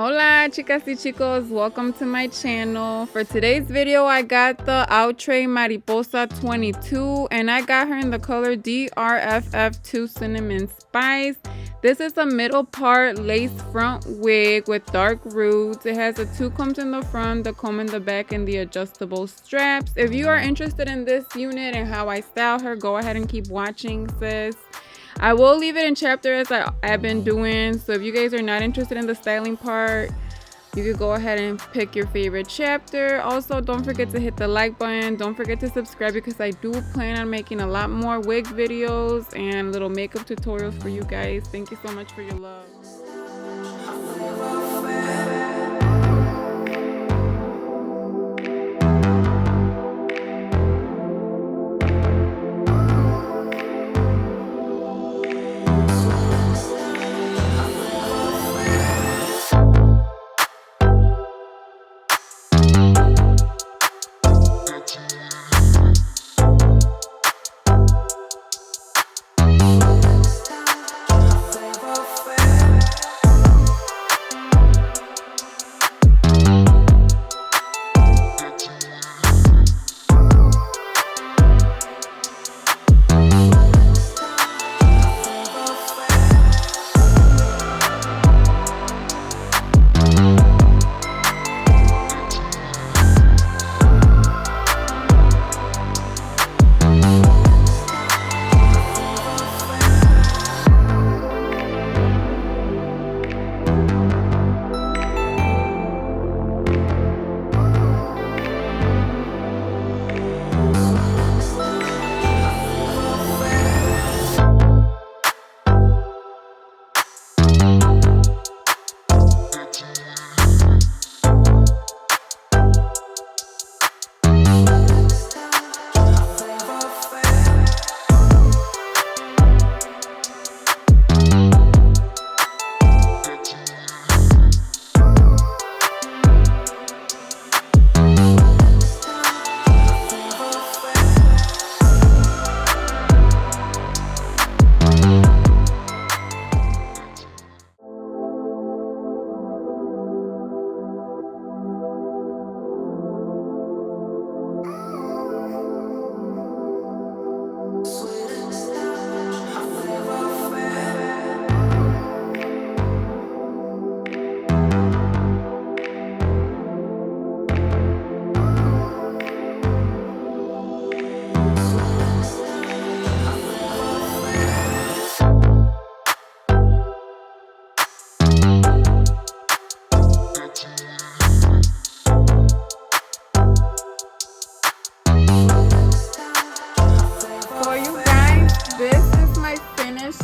Hola chicas y chicos, welcome to my channel. For today's video I got the Outre Mariposa 22 and I got her in the color DRFF2 Cinnamon Spice. This is a middle part lace front wig with dark roots. It has the two combs in the front, the comb in the back, and the adjustable straps. If you are interested in this unit and how I style her, go ahead and keep watching, sis. I will leave it in chapters I've been doing, so if you guys are not interested in the styling part, you could go ahead and pick your favorite chapter. Also, don't forget to hit the like button. Don't forget to subscribe because I do plan on making a lot more wig videos and little makeup tutorials for you guys. Thank you so much for your love.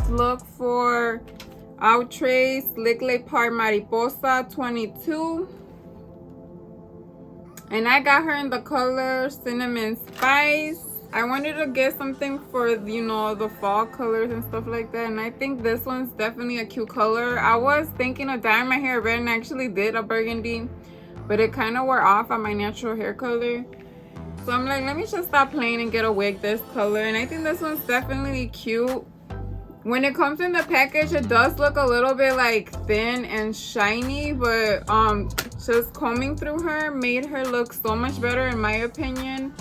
Look for Outre Sleeklay Part Mariposa 22, and I got her in the color Cinnamon Spice. I wanted to get something for, you know, the fall colors and stuff like that, and I think this one's definitely a cute color. I was thinking of dyeing my hair red and I actually did a burgundy, but it kind of wore off on my natural hair color. So I'm like, let me just stop playing and get a wig this color, and I think this one's definitely cute. When it comes in the package, it does look a little bit like thin and shiny, but just combing through her made her look so much better in my opinion.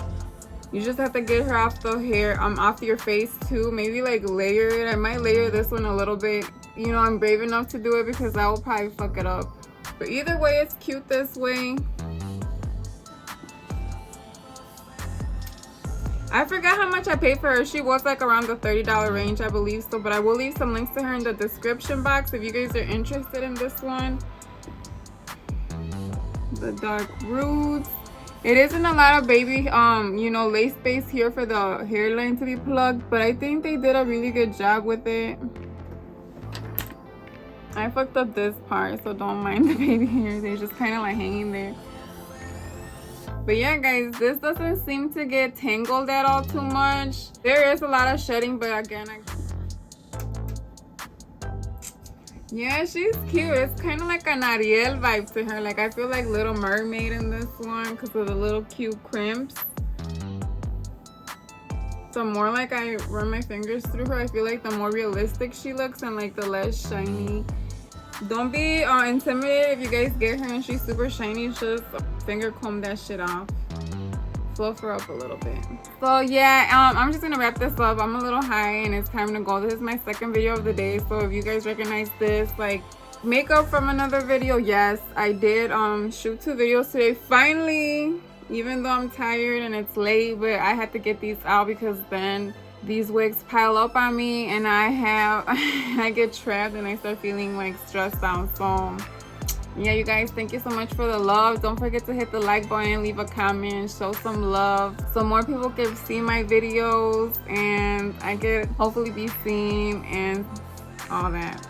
You just have to get her off the hair, off your face too. Maybe like layer it. I might layer this one a little bit. You know, I'm brave enough to do it because I will probably fuck it up. But either way, it's cute this way. I forgot how much I paid for her. She was like around the $30 range, I believe so, but I will leave some links to her in the description box if you guys are interested in this one. The dark roots. It isn't a lot of baby you know, lace space here for the hairline to be plugged, but I think they did a really good job with it. I fucked up this part, so don't mind the baby hairs. They're just kind of like hanging there. But yeah, guys, this doesn't seem to get tangled at all too much. There is a lot of shedding, but again, yeah, she's cute. It's kind of like an Ariel vibe to her. Like, I feel like Little Mermaid in this one because of the little cute crimps. The more like I run my fingers through her, I feel like the more realistic she looks and like the less shiny Don't be intimidated if you guys get her and she's super shiny. Just finger comb that shit off. Fluff her up a little bit. So yeah, I'm just gonna wrap this up. I'm a little high and it's time to go. This is my second video of the day, so if you guys recognize this, like makeup from another video, yes, I did shoot 2 videos today finally, even though I'm tired and it's late, but I had to get these out because then these wigs pile up on me and I get trapped and I start feeling like stressed out. So yeah, you guys, thank you so much for the love. Don't forget to hit the like button, leave a comment, show some love so more people can see my videos and I can hopefully be seen and all that.